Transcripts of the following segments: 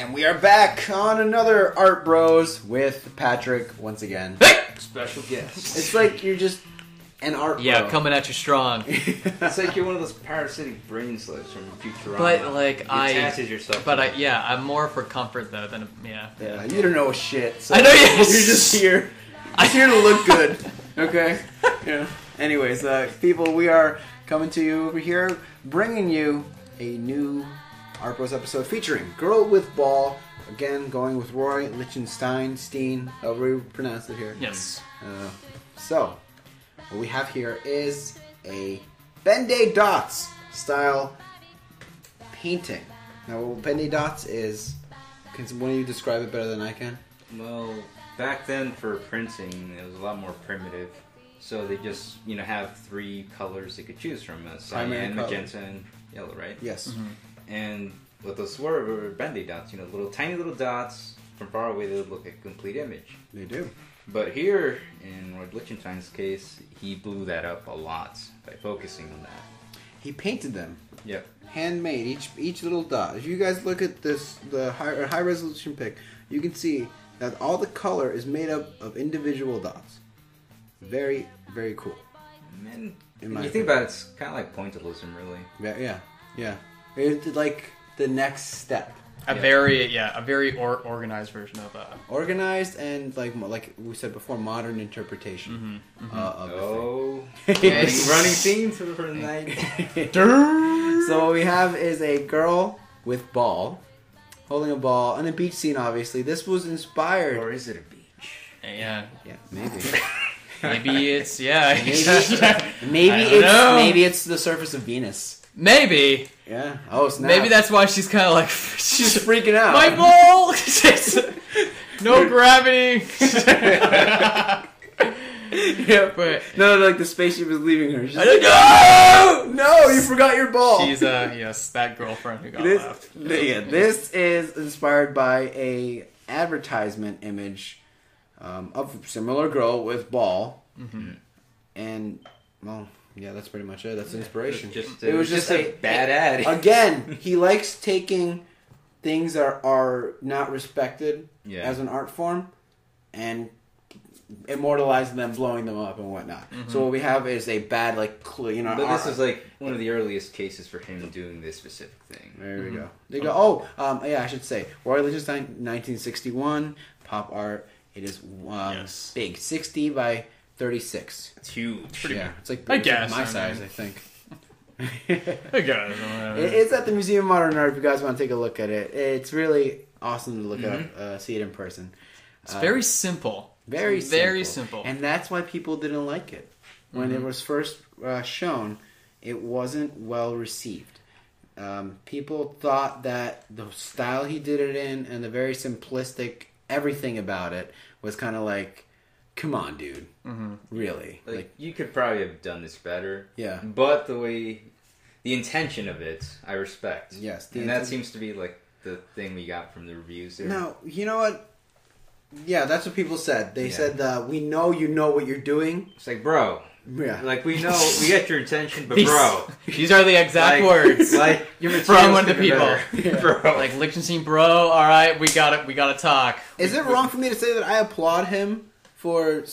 And we are back on another Art Bros with Patrick once again. Special guest. It's like you're just an art bro. Yeah, coming at you strong. It's like you're one of those parasitic brain slaves from Futurama. But like you attaches yourself. But I'm more for comfort though than Yeah, you don't know shit. So I know you're just here. I'm here to look good. Okay. Yeah. Anyways, people, we are coming to you over here, bringing you a new Art Bros episode featuring Girl with Ball. Again, going with Roy Lichtenstein, however you pronounce it here. Yes. So, what we have here is a Ben-Day Dots style painting. Now, what Ben-Day Dots is, can one of you describe it better than I can? Well, back then for printing, it was a lot more primitive. So they just, have three colors they could choose from: cyan, magenta, and yellow, right? Yes. Mm-hmm. And what those were Ben-Day dots. Tiny little dots. From far away, they would look like a complete image. They do. But here, in Roy Lichtenstein's case, he blew that up a lot by focusing on that. He painted them. Yep. Handmade, each little dot. If you guys look at this, the high resolution pic, you can see that all the color is made up of individual dots. Very, very cool. And when you think about it, it's kind of like pointillism, really. Yeah. It's like the next step. A very organized version of organized and like we said before, modern interpretation of the thing. Yes. Running scenes for the night. So what we have is a girl with ball, holding a ball, and a beach scene. Obviously, this was inspired. Or is it a beach? Yeah, maybe. Maybe it's maybe it's the surface of Venus. Maybe. Yeah. Oh snap. Maybe that's why she's kind of like she's freaking out. My ball. No gravity. Yeah, but no, like the spaceship is leaving her. She's like, no, you forgot your ball. She's that girlfriend who got left. Yeah, this is inspired by a advertisement image of a similar girl with ball, and well. Yeah, that's pretty much it. That's the inspiration. It was just a bad ad. Again, he likes taking things that are not respected as an art form and immortalizing them, blowing them up and whatnot. So what we have is a bad, But this is like one of the earliest cases for him doing this specific thing. There we go. They go. I should say Roy Lichtenstein, 1961, pop art. It is big, 60 by 36. It's huge. It's like my size, I think. I guess. It's at the Museum of Modern Art. If you guys want to take a look at it, it's really awesome to look up, see it in person. It's very simple. Very simple. And that's why people didn't like it. When it was first shown, it wasn't well received. People thought that the style he did it in and the very simplistic everything about it was kind of like, come on, dude. Really? Like, you could probably have done this better. Yeah. But the intention of it, I respect. Yes. And that seems to be like the thing we got from the reviews there. No, you know what? Yeah, that's what people said. They said, we know you know what you're doing. It's like, bro. Yeah. Like, we know, we get your intention, but bro. These are the exact words. Like, from one of the people. Yeah. Bro. Like, Lichtenstein, bro, alright, we gotta talk. Is it wrong for me to say that I applaud him for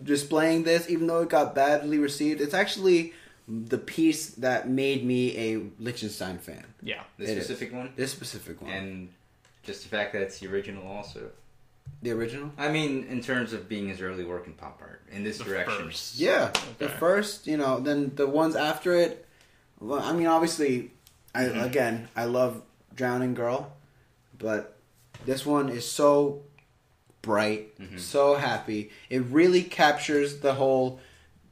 displaying this, even though it got badly received? It's actually the piece that made me a Lichtenstein fan. Yeah. This specific one? This specific one. And just the fact that it's the original also. The original? I mean, in terms of being his early work in pop art, in this direction. First. Yeah. Okay. The first, then the ones after it, well, I mean, obviously, I love Drowning Girl, but this one is so bright, so happy. It really captures the whole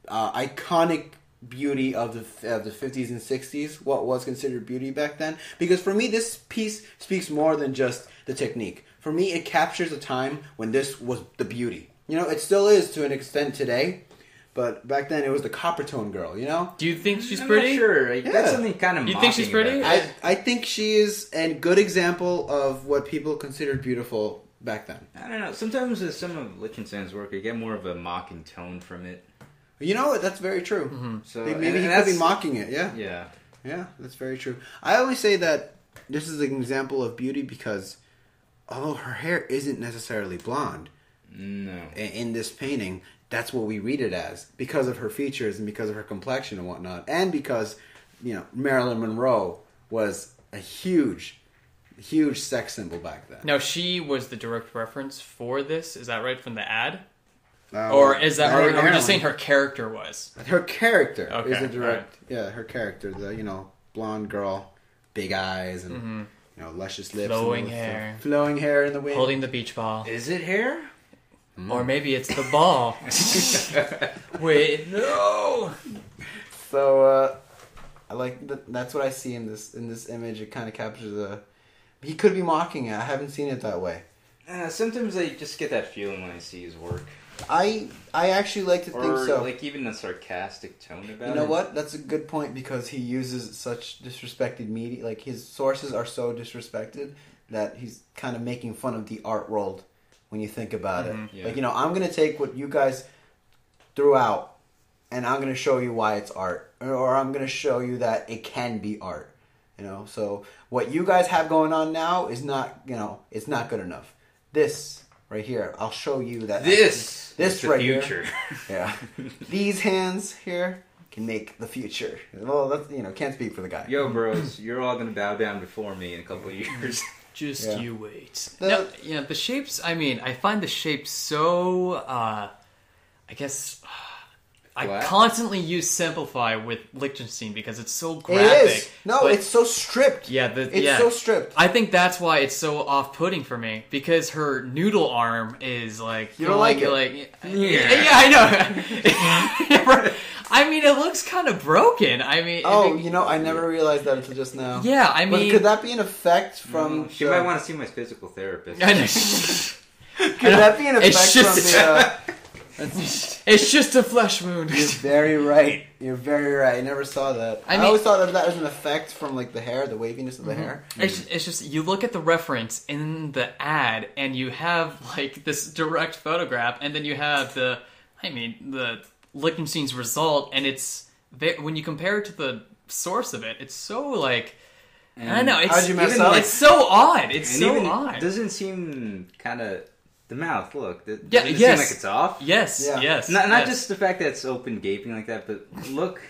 iconic beauty of the 50s and 60s, what was considered beauty back then. Because for me, this piece speaks more than just the technique. For me, it captures a time when this was the beauty. It still is to an extent today, but back then it was the copper tone girl, Do you think she's I'm pretty? Not sure. That's something kind of. You think she's pretty? I think she is a good example of what people considered beautiful back then. I don't know. Sometimes with some of Lichtenstein's work, you get more of a mocking tone from it. You know what? That's very true. So Maybe he could be mocking it. Yeah. Yeah. Yeah, that's very true. I always say that this is an example of beauty because although her hair isn't necessarily blonde, no, in this painting, that's what we read it as because of her features and because of her complexion and whatnot, and because Marilyn Monroe was a huge sex symbol back then. Now, she was the direct reference for this. Is that right from the ad? Or is that, or are we just saying her character was? Her character is a direct, right. yeah, her character, the, blonde girl, big eyes, and, luscious lips. Flowing hair. Flowing hair in the wind. Holding the beach ball. Is it hair? Or maybe it's the ball. Wait, no! So, I like, that's what I see in this image. It kind of captures he could be mocking it. I haven't seen it that way. Sometimes I just get that feeling when I see his work. I actually like to think so. Or like even a sarcastic tone about it. You know what? That's a good point because he uses such disrespected media. Like his sources are so disrespected that he's kind of making fun of the art world when you think about it. Yeah. Like, I'm going to take what you guys threw out and I'm going to show you why it's art. Or I'm going to show you that it can be art. So what you guys have going on now is not, it's not good enough. This right here, I'll show you that. This right future. Here. Yeah. These hands here can make the future. Well, that's, can't speak for the guy. Yo, bros, you're all going to bow down before me in a couple of years. Just you wait. The the shapes, I find the shapes so, I guess... I constantly use simplify with Lichtenstein because it's so graphic. It is. No, it's so stripped. Yeah, it's so stripped. I think that's why it's so off-putting for me because her noodle arm is like you don't like it. Yeah, I know. I mean, it looks kind of broken. I mean, I never realized that until just now. Yeah, I mean, but could that be an effect from? She might want to see my physical therapist. Could that be an effect from the? It's just a flesh wound. You're very right. I never saw that. I always thought that was an effect from like the hair, the waviness of the hair. It's just you look at the reference in the ad, and you have like this direct photograph, and then you have the Lichtenstein's result, and it's when you compare it to the source of it, it's so like. And I don't know. How'd you mess up? It's so odd. It's so odd. It doesn't seem kind of. The mouth, look. Doesn't it yes. seem like it's off? Yes, yeah. yes. Not just the fact that it's open, gaping like that, but look,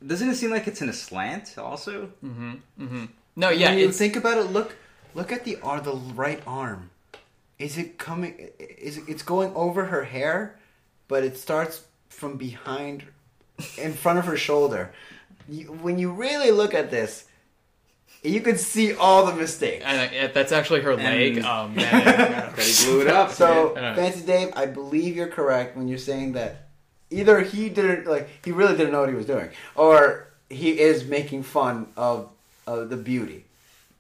doesn't it seem like it's in a slant also? Mm-hmm, mm-hmm. No, yeah. When you think about it, look at the right arm. Is it coming, it's going over her hair, but it starts from behind, in front of her shoulder. When you really look at this, you could see all the mistakes. And that's actually her leg. Oh, man. That he blew it up. So, Fancy Dave, I believe you're correct when you're saying that either he really didn't know what he was doing, or he is making fun of the beauty.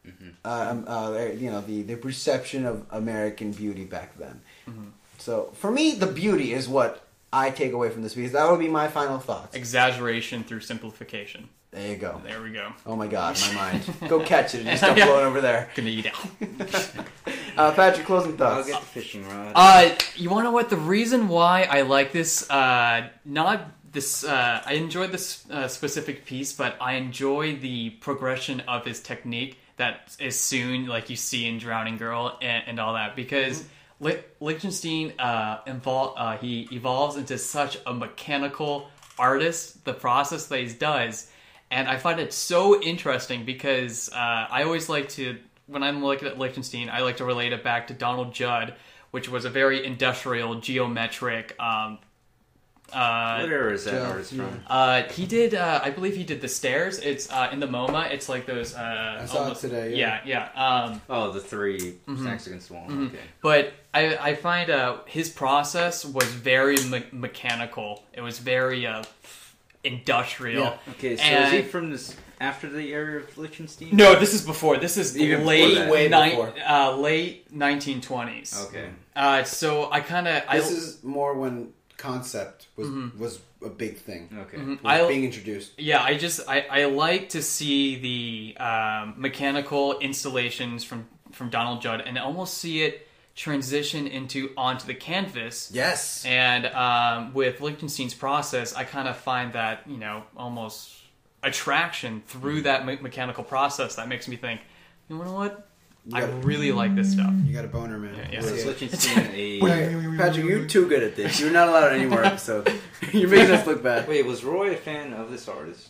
Mm-hmm. The perception of American beauty back then. Mm-hmm. So, for me, the beauty is what I take away from this piece. That would be my final thoughts. Exaggeration through simplification. There you go. There we go. Oh my God, my mind. Go catch it and just stop blowing over there. Gonna eat out. Patrick, closing thoughts. I'll get the fishing rod. You want to know what the reason why I like this? I enjoyed this specific piece, but I enjoy the progression of his technique that is soon, like you see in Drowning Girl and all that, because Lichtenstein he evolves into such a mechanical artist. The process that he does. And I find it so interesting because I always like to, when I'm looking at Lichtenstein, I like to relate it back to Donald Judd, which was a very industrial, geometric. What era is that artist from? He did, I believe he did The Stairs. It's in the MoMA. It's like those. I saw it today. Yeah. The three stacks against the wall. Mm-hmm. Okay. But I find his process was very mechanical. It was very industrial. Yeah. Okay, so is he from this after the era of Lichtenstein? No, this is before. This is even late before. Late 1920s. Okay. So I kind of this is more when concept was a big thing. Okay. Was being introduced. Yeah, I like to see the mechanical installations from Donald Judd and almost see it transition onto the canvas. Yes. And with Lichtenstein's process, I kind of find that, almost attraction through that mechanical process that makes me think, you know what? I really like this stuff. You got a boner, man. Yeah. So Lichtenstein Patrick, you're too good at this. You're not allowed any more episodes. You're making us look bad. Wait, was Roy a fan of this artist?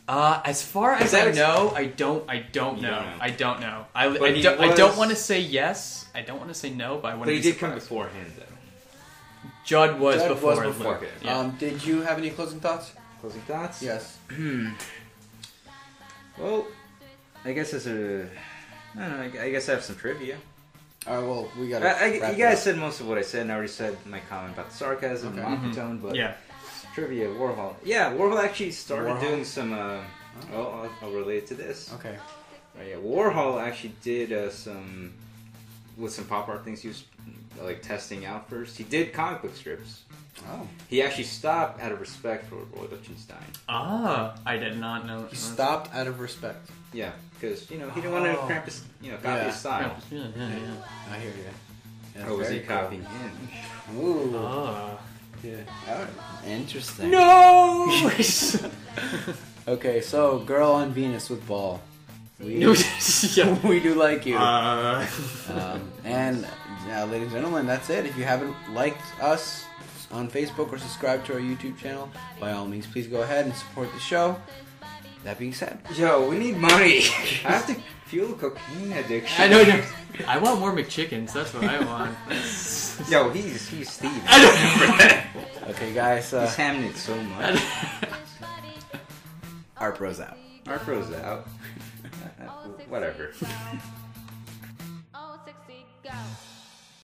As far as I know, I don't know. I don't know. I don't want to say yes. I don't want to say no, but I want to. But he did come beforehand, though. Judd was before. Okay. Yeah. Did you have any closing thoughts? Closing thoughts? Yes. Well, I guess I don't know. I guess I have some trivia. All right. Well, we got. You guys said most of what I said, and I already said my comment about the sarcasm, and monotone, but trivia. Warhol. Yeah, Warhol actually started doing some. I'll relate to this. Okay. Yeah, Warhol actually did some with some pop art things he was like testing out first. He did comic book strips. Oh. He actually stopped out of respect for Roy Lichtenstein. Ah, I did not know. He stopped out of respect. Yeah, because he didn't want to cramp his, copy his style. Yeah. I hear you. Or was he copying him? Ooh. Yeah. Oh, interesting. No. Okay, so Girl on Venus with Ball. We Yeah. we do like you. And ladies and gentlemen, that's it. If you haven't liked us on Facebook or subscribed to our YouTube channel, by all means, please go ahead and support the show. That being said, Yo, we need money. I have to fuel cocaine addiction. I know. I want more McChickens. That's what I want. Yo, he's Steve. okay, guys. He's hamming it so much. Art Bros out. Art Bros out. Whatever. Oh, 60, go.